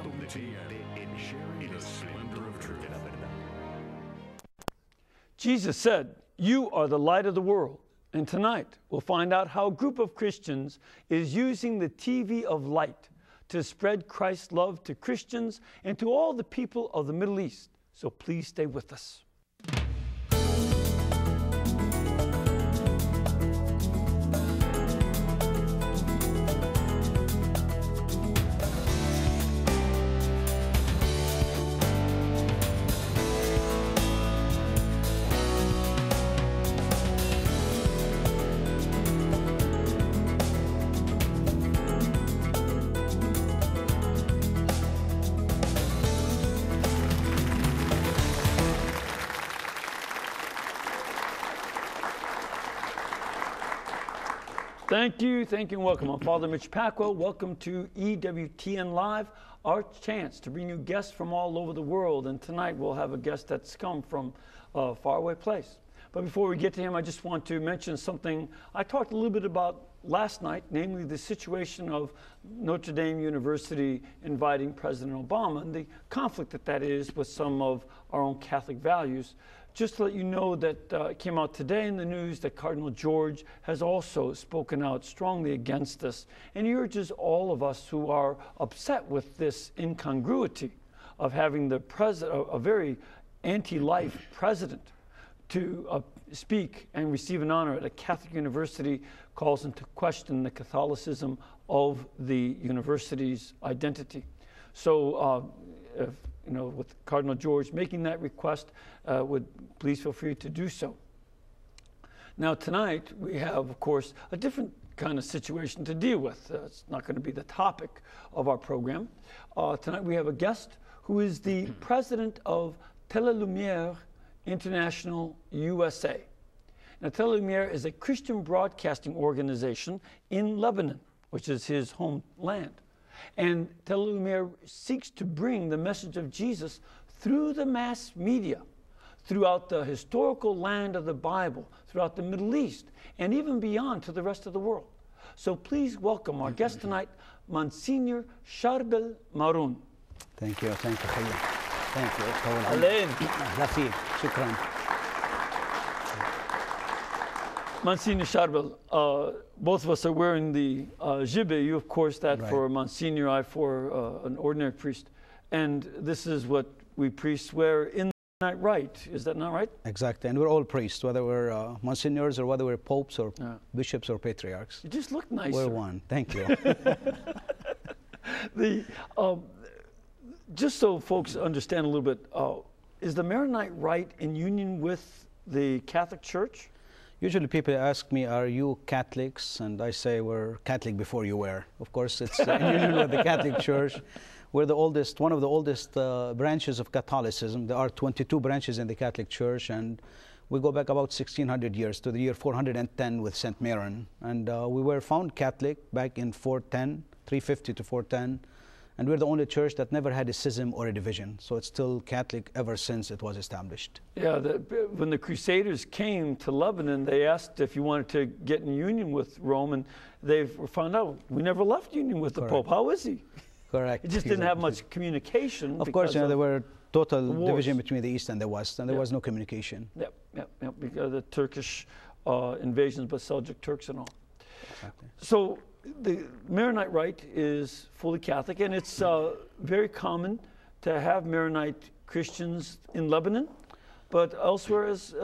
EWTN, sharing the splendor of truth. Jesus said, "You are the light of the world." And tonight, we'll find out how a group of Christians is using the TV of light to spread Christ's love to Christians and to all the people of the Middle East. So please stay with us. Thank you, and welcome. I'm Father Mitch Packwell. Welcome to EWTN Live, our chance to bring you guests from all over the world. And tonight we'll have a guest that's come from a faraway place. But before we get to him, I just want to mention something I talked a little bit about last night, namely the situation of Notre Dame University inviting President Obama and the conflict that is with some of our own Catholic values. Just to let you know that it came out today in the news that Cardinal George has also spoken out strongly against this. And he urges all of us who are upset with this incongruity of having the president, a very anti-life president, to speak and receive an honor at a Catholic university, calls into question the Catholicism of the university's identity. So, with Cardinal George making that request, would please feel free to do so. Now tonight we have, of course, a different kind of situation to deal with. It's not going to be the topic of our program. Tonight we have a guest who is the president of Tele-Lumiere International USA. Now Tele-Lumiere is a Christian broadcasting organization in Lebanon, which is his homeland. And Tele-Lumiere seeks to bring the message of Jesus through the mass media, throughout the historical land of the Bible, throughout the Middle East, and even beyond to the rest of the world. So please welcome our guest tonight, Msgr Sharbel Maroun. Thank you. Thank you. Thank you. Alain. Rafi. Shukran. Msgr Sharbel, both of us are wearing the jibbeh. You, of course, that right. For Monsignor, I for an ordinary priest. And this is what we priests wear in the night rite. Is that not right? Exactly. And we're all priests, whether we're Monsignors or whether we're popes or bishops or patriarchs. You just look nicer. We're one. Thank you. Just so folks understand a little bit, is the Maronite rite in union with the Catholic Church? Usually people ask me, are you Catholics? And I say, we're Catholic before you were. Of course, it's in union with the Catholic Church. We're the oldest, one of the oldest branches of Catholicism. There are 22 branches in the Catholic Church, and we go back about 1600 years to the year 410 with St. Maroun. And we were found Catholic back in 410, 350 to 410. And we're the only church that never had a schism or a division. So it's still Catholic ever since it was established. Yeah, when the Crusaders came to Lebanon, they asked if you wanted to get in union with Rome, and they found out we never left union with the Pope. How is he? Correct. It just didn't have much communication. Of course, there were total division between the East and the West, and there was no communication. Yep, because of the Turkish invasions by Seljuk Turks and all. Exactly. So the Maronite rite is fully Catholic, and it's very common to have Maronite Christians in Lebanon, but elsewhere as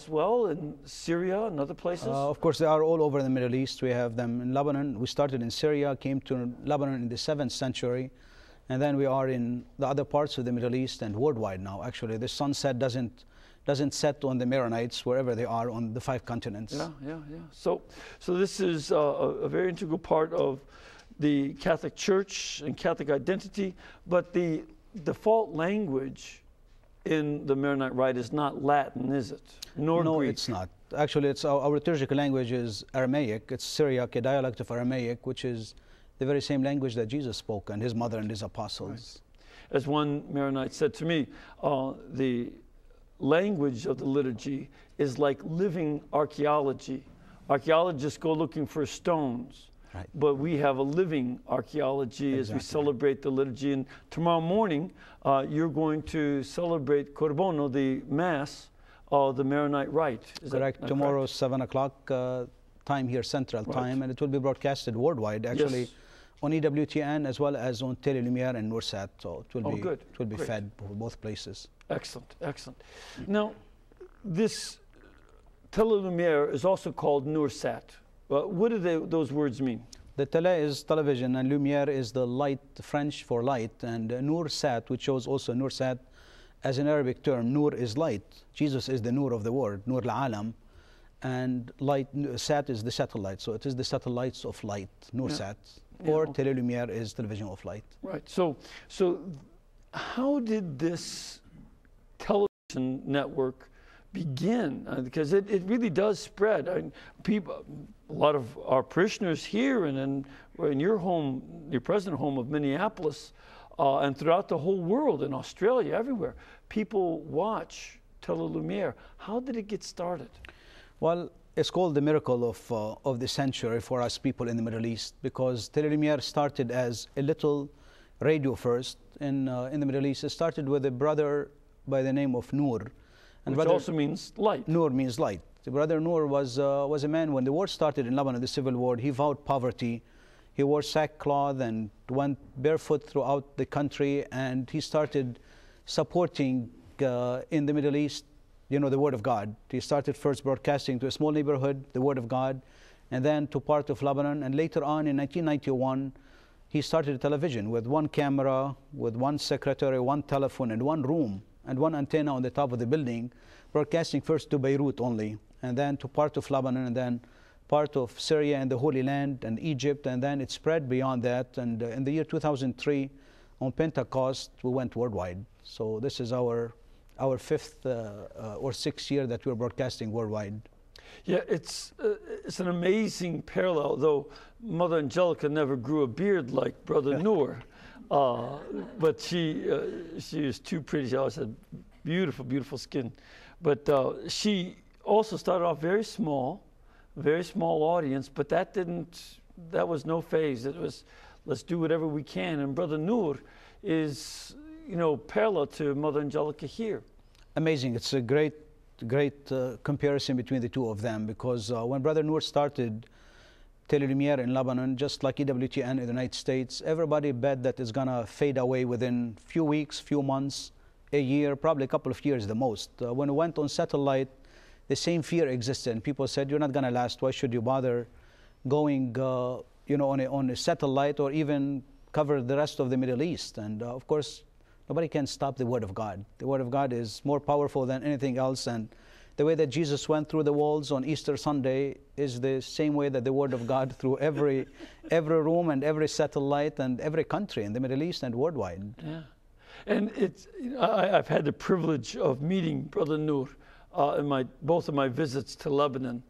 well, in Syria and other places? Of course, they are all over the Middle East. We have them in Lebanon. We started in Syria, came to Lebanon in the 7th century, and then we are in the other parts of the Middle East and worldwide now. Actually, the sunset doesn't set on the Maronites wherever they are on the 5 continents. Yeah. So this is a very integral part of the Catholic Church and Catholic identity, but the default language in the Maronite rite is not Latin, is it? Nor no, Greek. It's not. Actually, it's our liturgical language is Aramaic. It's Syriac, a dialect of Aramaic, which is the very same language that Jesus spoke and his mother and his apostles. Right. As one Maronite said to me, the language of the liturgy is like living archaeology. Archaeologists go looking for stones, Right. but we have a living archaeology as we Exactly. celebrate the liturgy. And tomorrow morning, you're going to celebrate Corbono, the Mass, the Maronite Rite. Is that Correct. Tomorrow, 7 o'clock time here, Central Time, and it will be broadcasted worldwide, actually, Yes. on EWTN as well as on Tele-Lumiere and NourSat. So it will be good. it will be Great. fed both places. Excellent, excellent. Now, this Tele-Lumiere is also called NourSat. What do those words mean? The tele is television, and lumière is the light, French for light, and NourSat, which shows also NourSat as an Arabic term. Noor is light. Jesus is the Noor of the world, Noor al-Alam, and light, Sat is the satellite. So it is the satellites of light, NourSat, or Tele-Lumiere is television of light. Right. So how did this television network begin? Because it really does spread. I mean, people, a lot of our parishioners here and in your home, your present home of Minneapolis, and throughout the whole world, in Australia, everywhere, people watch Tele-Lumiere. How did it get started? Well, it's called the miracle of the century for us people in the Middle East, because Tele-Lumiere started as a little radio first in the Middle East. It started with a brother by the name of Noor. And which also means light. Noor means light. The brother Noor was a man, when the war started in Lebanon, the civil war, he vowed poverty. He wore sackcloth and went barefoot throughout the country, and he started supporting in the Middle East, you know, the Word of God. He started first broadcasting to a small neighborhood, the Word of God, and then to part of Lebanon. And later on, in 1991, he started a television with one camera, with one secretary, one telephone, and one room, and one antenna on the top of the building, broadcasting first to Beirut only, and then to part of Lebanon, and then part of Syria and the Holy Land and Egypt, and then it spread beyond that. And in the year 2003, on Pentecost, we went worldwide. So this is our fifth or sixth year that we're broadcasting worldwide. Yeah, it's an amazing parallel, though Mother Angelica never grew a beard like Brother Noor. But she is too pretty. She always had beautiful, beautiful skin. But she also started off very small audience, but that was no phase. It was, let's do whatever we can. And Brother Noor is, you know, parallel to Mother Angelica here. Amazing. It's a great comparison between the two of them, because when Brother Noor started Tele-Lumiere in Lebanon, just like EWTN in the United States, everybody bet that it's gonna fade away within few weeks, few months, a year, probably a couple of years the most. When it went on satellite, the same fear existed, and people said, you're not gonna last. Why should you bother going, you know, on a satellite, or even cover the rest of the Middle East? And of course, nobody can stop the Word of God. The Word of God is more powerful than anything else, and the way that Jesus went through the walls on Easter Sunday is the same way that the Word of God through every room and every satellite and every country in the Middle East and worldwide. Yeah, and it's, I've had the privilege of meeting Brother Noor in both of my visits to Lebanon.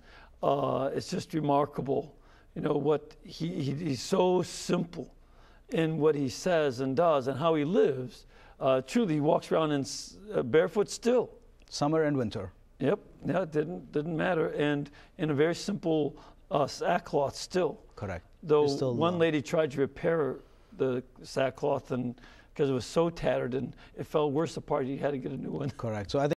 It's just remarkable, you know, what he's so simple in what he says and does and how he lives. Truly, he walks around in barefoot still. Summer and winter. Yep, yeah, it didn't matter, and in a very simple sackcloth still. Correct. Though still, one lady tried to repair the sackcloth, and because it was so tattered and it fell worse apart, he had to get a new one. Correct. So I think